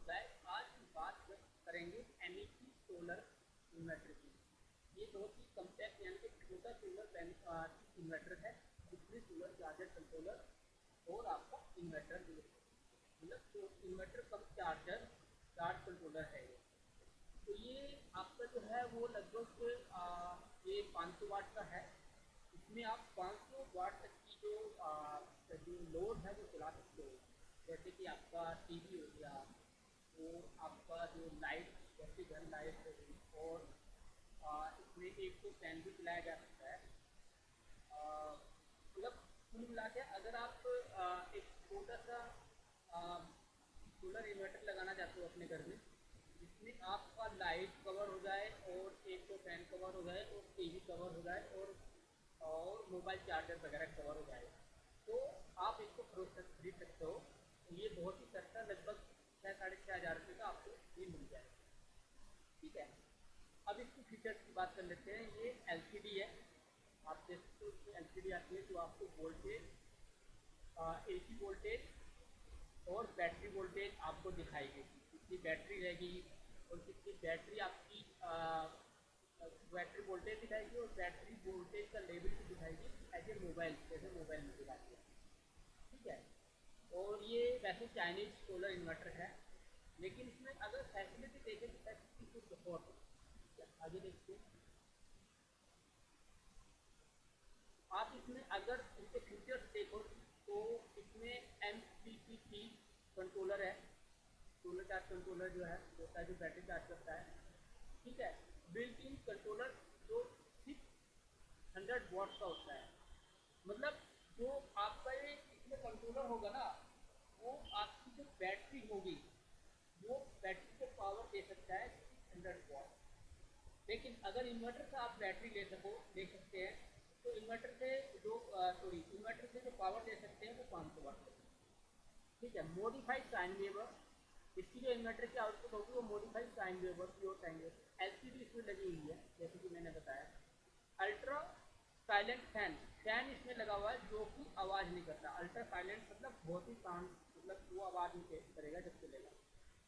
Guys आज हम बात करेंगे एमिकी सोलर इन्वर्टर की। ये बहुत ही कम्पैक्ट यानी कि छोटा सोलर इन्वर्टर है जिसमें सोलर चार्जर कंट्रोलर और आपका इन्वर्टर मतलब तो इन्वर्टर कम चार्ज कंट्रोलर है ये। तो ये आपका जो है वो लगभग ये 500 वाट का है। इसमें आप 500 वाट तक की जो लोड है वो चला सकते हो, जैसे कि आपका टीवी हो गया, वो आपका जो लाइट जैसे घर लाइट हो गई, और इसमें एक तो फैन भी चलाया जा सकता है। मतलब कुल मिला के अगर आप एक छोटा सा सोलर इन्वर्टर लगाना चाहते हो अपने घर में, जिसमें आपका लाइट कवर हो जाए और एक तो फैन कवर हो जाए और टीवी कवर हो जाए और मोबाइल चार्जर वगैरह कवर हो जाए, तो आप इसको खरीद सकते हो। ये बहुत ही सस्ता, लगभग 6-6.5 हज़ार रुपये का आपको ये मिल जाएगा। ठीक है, अब इसकी फीचर्स की बात कर लेते हैं। ये एलसीडी है, आप देख सकते हो इसमें एलसीडी आती है जो आपको वोल्टेज, एसी वोल्टेज और बैटरी वोल्टेज आपको दिखाएगी, कितनी बैटरी रहेगी और कितनी बैटरी आपकी बैटरी वोल्टेज दिखाएगी और बैटरी वोल्टेज का लेवल भी दिखाएगी एज ए मोबाइल, जैसे मोबाइल में दिखाती है। ठीक है, और ये वैसे चाइनीज सोलर इन्वर्टर है, लेकिन इसमें अगर फैसिलिटी देखें तो फैसिलिटी कुछ बहुत है। आगे देखते हैं, आप इसमें अगर इसके फीचर्स देखो तो इसमें MPPT कंट्रोलर है, सोलर चार्ज कंट्रोलर जो है होता है जो बैटरी चार्ज करता है। ठीक है, बिल्ट इन कंट्रोलर जो 600 वाट्स का होता है। मतलब जो आपका ये इसमें कंट्रोलर होगा ना, वो आपकी जो बैटरी होगी वो बैटरी को पावर दे सकता है 600 वाट। लेकिन अगर इन्वर्टर से आप बैटरी ले सकते हैं, तो इन्वर्टर से जो पावर दे सकते हैं वो 500 वाट। ठीक है, मॉडिफाइड साइन वेवर, इसकी जो इन्वर्टर की आउटपुट होगी वो modified sine waver, pure sine waver. LCD इसमें लगी हुई है जैसे कि मैंने बताया। अल्ट्रा साइलेंट फैन, फैन इसमें लगा हुआ है जो कि आवाज़ नहीं करता। अल्ट्रा साइलेंट मतलब बहुत ही शांत, मतलब वो आवाज़ नहीं करेगा जब चलेगा।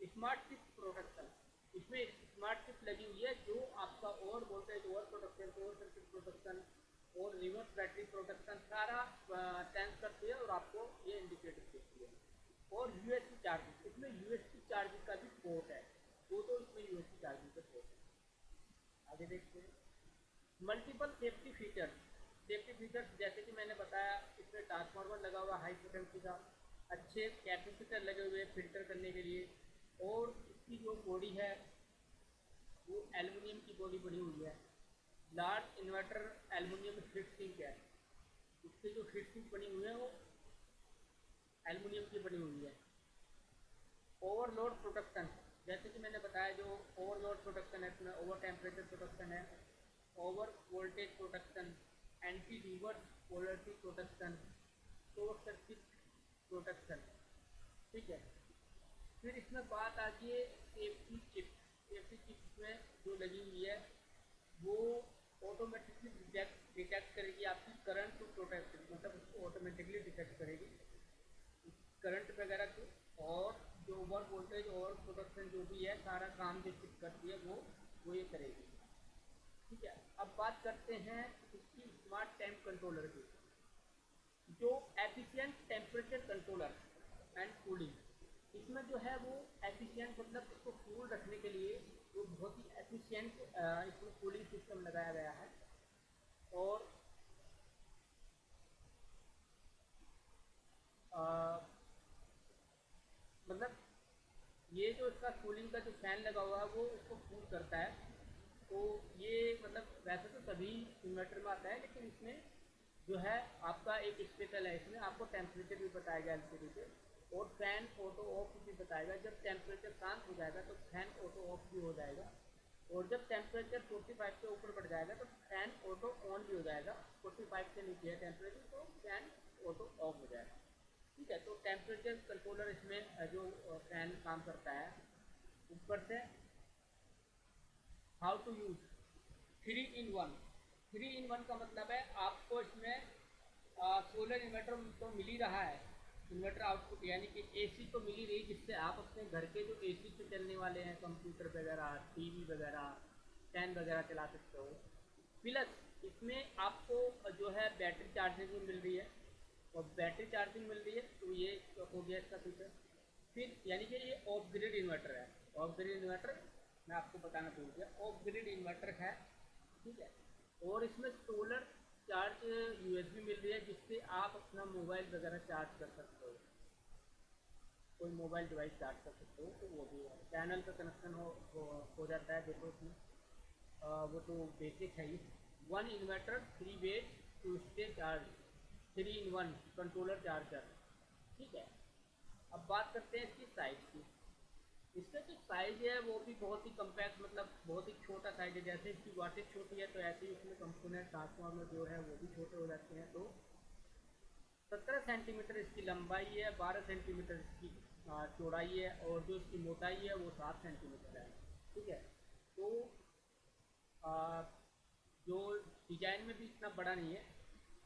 स्मार्ट चिप प्रोटेक्शन, इसमें स्मार्ट चिप लगी हुई है जो आपका over voltage, over protection, over circuit protection और रिवर्स बैटरी प्रोटेक्शन सारा सेंस करती है और आपको ये इंडिकेटर देती है। और यूएसबी चार्जिंग, इसमें यूएसबी चार्जिंग का भी पोर्ट है, तो इसमें यूएसबी चार्जिंग का पोर्ट है। आगे देखते हैं, मल्टीपल सेफ्टी फीचर्स जैसे कि मैंने बताया, इसमें ट्रांसफार्मर लगा हुआ हाई पोटेंसी का, अच्छे कैपेसिटर लगे हुए फिल्टर करने के लिए, और इसकी जो बॉडी है वो एल्युमिनियम की बॉडी बनी हुई है। Large inverter aluminium heat sink है, इसकी जो हीट सिंक बनी हुई है वो एल्युमिनियम की बनी हुई है। ओवरलोड प्रोटेक्शन, जैसे कि मैंने बताया जो ओवरलोड प्रोटेक्शन है, इसमें ओवर टेम्परेचर प्रोटेक्शन है, over voltage protection, anti reverse polarity protection, short circuit protection. ठीक है, फिर इसमें बात आती है सेफ्टी चिप। सेफ्टी चिप में जो लगी हुई है वो ऑटोमेटिकली डिटेक्ट करेगी आपकी करंट टू प्रोटेक्शन, मतलब उसको ऑटोमेटिकली डिटेक्ट करेगी करंट वगैरह को, और जो ओवर वोल्टेज और प्रोटेक्शन जो भी है सारा काम जो चिप करती है वो ये करेगी। ठीक है, अब बात करते हैं इसकी स्मार्ट टेम्प कंट्रोलर की, जो efficient temperature controller and cooling. इसमें जो है वो एफिशिएंट मतलब इसको कूल रखने के लिए वो बहुत ही एफिशिएंट इसमें कूलिंग सिस्टम लगाया गया है। और मतलब ये जो इसका कूलिंग का जो फैन लगा हुआ है वो इसको कूल करता है। तो ये मतलब वैसे तो सभी इन्वर्टर में आता है, लेकिन इसमें जो है आपका एक स्पेशल है, इसमें आपको टेम्परेचर भी बताया गया एलसीडी पे, और फैन ऑटो ऑफ भी बताएगा। जब टेम्परेचर शांत हो जाएगा तो फैन ऑटो ऑफ भी हो जाएगा, और जब टेम्परेचर 45 से ऊपर बढ़ जाएगा तो फैन ऑटो ऑन भी हो जाएगा। 45 से नीचे है टेम्परेचर तो फैन ऑटो ऑफ हो जाएगा। ठीक है, तो टेम्परेचर कंट्रोलर इसमें जो फैन काम करता है। ऊपर से how to use 3 in 1, 3 in 1 का मतलब है आपको इसमें सोलर इन्वर्टर तो मिल ही रहा है, इन्वर्टर आउटपुट यानी कि एसी तो मिल ही रही, जिससे आप अपने घर के जो एसी से चलने वाले हैं, कंप्यूटर वगैरह, टीवी वगैरह, फैन वगैरह चला सकते हो। प्लस इसमें आपको जो है बैटरी चार्जिंग भी मिल रही है, और बैटरी चार्जिंग मिल रही है, तो ये हो गया इसका फीचर। फिर यानी कि ये ऑफ ग्रिड इन्वर्टर है। ऑफ ग्रिड इन्वर्टर मैं आपको बताना भूल गया, ऑफ ग्रिड इन्वर्टर है, ठीक है। और इसमें सोलर चार्ज यूएसबी मिल रही है, जिससे आप अपना मोबाइल वगैरह चार्ज कर सकते हो, कोई मोबाइल डिवाइस चार्ज कर सकते हो, तो वो भी है। पैनल का कनेक्शन हो जाता है, देखो इसमें वो तो बेसिक है ही। One inverter 3 wait to stay charge, 3 in 1 controller charger, ठीक है। अब बात करते हैं इसकी साइज़ की। इसका जो साइज़ है वो भी बहुत ही कम्पैक्ट, मतलब बहुत ही छोटा साइज़ है। जैसे इसकी वाटेज छोटी है, तो ऐसे ही उसमें कंपोनेंट ट्रांसफार्मर जो है वो भी छोटे हो जाते हैं। तो 17 सेंटीमीटर इसकी लंबाई है, 12 सेंटीमीटर इसकी चौड़ाई है, और जो इसकी मोटाई है वो 7 सेंटीमीटर है, ठीक है। तो आ, जो डिजाइन में भी इतना बड़ा नहीं है।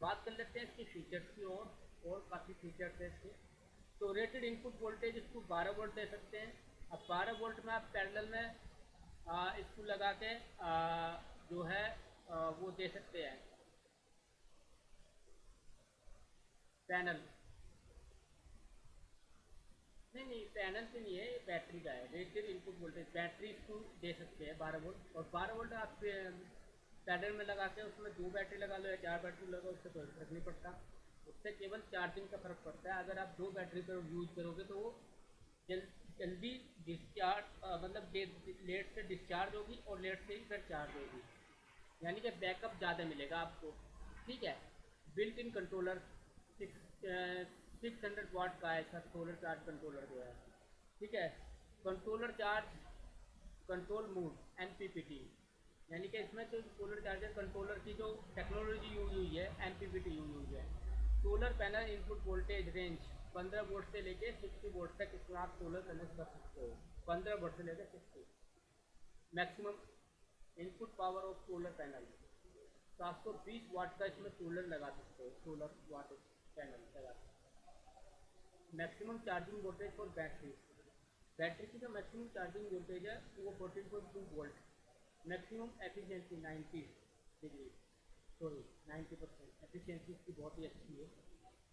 बात कर लेते हैं इसके फीचर्स की, और काफ़ी फीचर्स है इसके। तो रेटेड इनपुट वोल्टेज इसको 12 वोल्ट दे सकते हैं। अब 12 वोल्ट में आप पैरेलल में इसको लगा के जो है वो दे सकते हैं पैनल। नहीं नहीं, पैनल से नहीं है, ये बैटरी का है। रेटेड इनपुट वोल्टेज बैटरी इसको दे सकते हैं 12 वोल्ट। और 12 वोल्ट आप पैडल में लगा के उसमें 2 बैटरी लगा लो या 4 बैटरी लगाओ, उससे कोई फर्क नहीं पड़ता। उससे केवल चार्जिंग का फ़र्क पड़ता है। अगर आप 2 बैटरी पर यूज़ करोगे तो वो जल्दी डिस्चार्ज, मतलब लेट से डिस्चार्ज होगी, और लेट से ही फिर चार्ज होगी, यानी कि बैकअप ज़्यादा मिलेगा आपको, ठीक है। बिल्ट इन कंट्रोलर 600 वाट का है इसका सोलर चार्ज कंट्रोलर जो है, ठीक है। Controller charge control mood MPPT, यानी कि इसमें जो सोलर चार्जर कंट्रोलर की जो टेक्नोलॉजी यूज हुई है, एमपीपीटी यूज हुई है। Solar panel input voltage range 15 volt से लेके 60 वोल्ट तक इसमें आप सोलर पैनल कर सकते हो। 15 वोल्ट से लेकर 60 maximum input power of solar panel. 720 वाट का इसमें सोलर लगा सकते हो, सोलर वाट पैनल लगा सकते हो। Maximum charging voltage for battery, battery की जो मैक्सिमम चार्जिंग वोल्टेज है वो 14.2 volt. Maximum efficiency 90 degree, sorry 90%। Efficiency इसकी बहुत ही अच्छी है,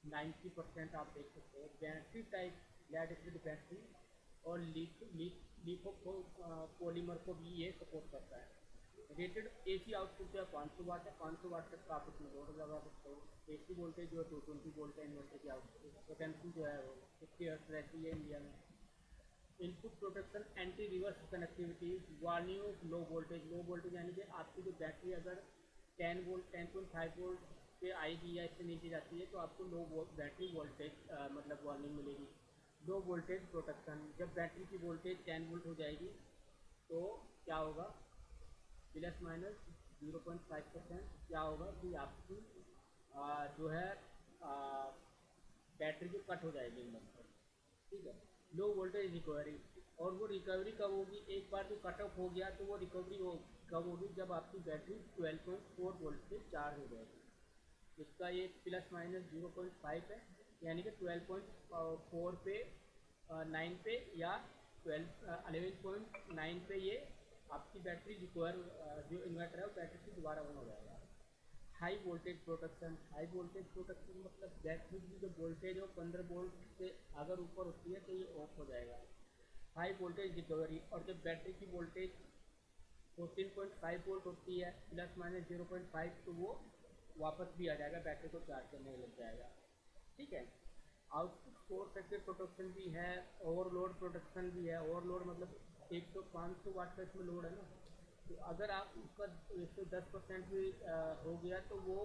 90% आप देख सकते हो। Battery type lead acid battery और लिथो पॉलीमर को भी ये सपोर्ट करता है। रेटेड एसी आउटपुट जो है 500 वाट है, 500 वाट तक का आप इसमें लोड लगा सकते हो। एसी वोल्टेज जो है 220 वोल्ट है इन्वर्टर की आउटपुट। पोटेंशियल जो है वो 50 हर्ट्ज रहती है इंडिया में। Input protection anti reverse connectivity, warning low voltage. Low voltage यानी कि आपकी जो बैटरी अगर 10 वोल्ट 10.5 वोल्ट पे आएगी या इससे नीचे जाती है, तो आपको बैटरी वोल्टेज मतलब वार्निंग मिलेगी। लो वोल्टेज प्रोटेक्शन, जब बैटरी की वोल्टेज 10 वोल्ट हो जाएगी तो क्या होगा, प्लस माइनस 0.5% क्या होगा कि आपकी जो है बैटरी जो कट हो जाएगी मतलब, ठीक है। लो वोल्टेज रिकवरी, और वो रिकवरी कब होगी, एक बार जो कट ऑफ हो गया तो वो रिकवरी कब होगी, जब आपकी बैटरी 12.4 वोल्ट से चार्ज हो जाएगी। इसका ये प्लस माइनस 0.5 है, यानी कि 12.4 पे 9 पे या 11.9 पे ये आपकी बैटरी रिकवर, जो इन्वर्टर है वो बैटरी से दोबारा ऑन हो जाएगा। High voltage protection, high voltage protection मतलब बैटरी की जो वोल्टेज हो 15 वोल्ट से अगर ऊपर होती है तो ये ऑफ हो जाएगा। हाई वोल्टेज रिकवरी, और जब बैटरी की वोल्टेज 14.5 वोल्ट होती है प्लस माइनस 0.5, तो वो वापस भी आ जाएगा, बैटरी को चार्ज करने लग जाएगा, ठीक है। आउटपुट शॉर्ट सर्किट प्रोटेक्शन भी है, ओवरलोड प्रोटेक्शन भी है। ओवरलोड मतलब 100-500 वाट का इसमें लोड है ना, तो अगर आप उसका 110% भी हो गया तो वो,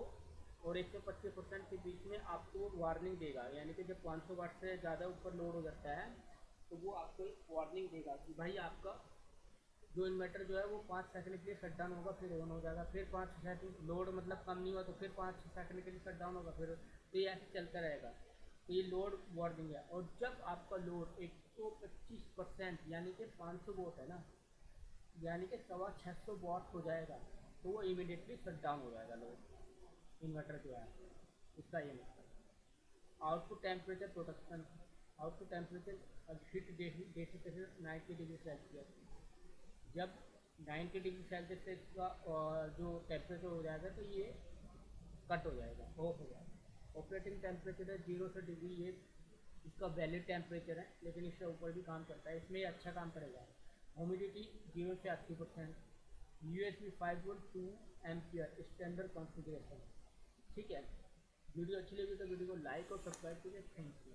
और 125% के बीच में आपको वार्निंग देगा, यानी कि जब 500 वाट से ज़्यादा ऊपर लोड हो जाता है तो वो आपको एक वार्निंग देगा कि भाई आपका जो इन्वर्टर जो है वो 5 सेकंड के लिए शट डाउन होगा, फिर ऑन हो जाएगा, फिर 5 सेकंड लोड मतलब कम नहीं हुआ तो फिर 5 सेकंड के लिए शट डाउन होगा, फिर तो ये ऐसे चलता रहेगा। तो ये लोड वार्निंग है। और जब आपका लोड 125% यानी कि 500 वोट है ना, यानी कि 650 वाट हो जाएगा, तो वो इमीडिएटली शट डाउन हो जाएगा लोड, इन्वर्टर जो है, इसका ये मतलब। Output temperature production, output temperature और हीट डेसिपेशन 90 डिग्री सेल्सियस। जब 90 डिग्री सेल्सियस से इसका जो टेम्परेचर हो जाएगा तो ये कट हो जाएगा, ऑफ हो जाएगा। ऑपरेटिंग टेम्परेचर है 0 से डिग्री, ये इसका वैलिड टेम्परेचर है, लेकिन इससे ऊपर भी काम करता है, इसमें ये अच्छा काम करेगा। ह्यूमिडिटी 0 से 80%, USB 5 volt 2 ampere standard configuration. ठीक है, वीडियो अच्छी लगी तो वीडियो को लाइक और सब्सक्राइब कीजिए। Thank you.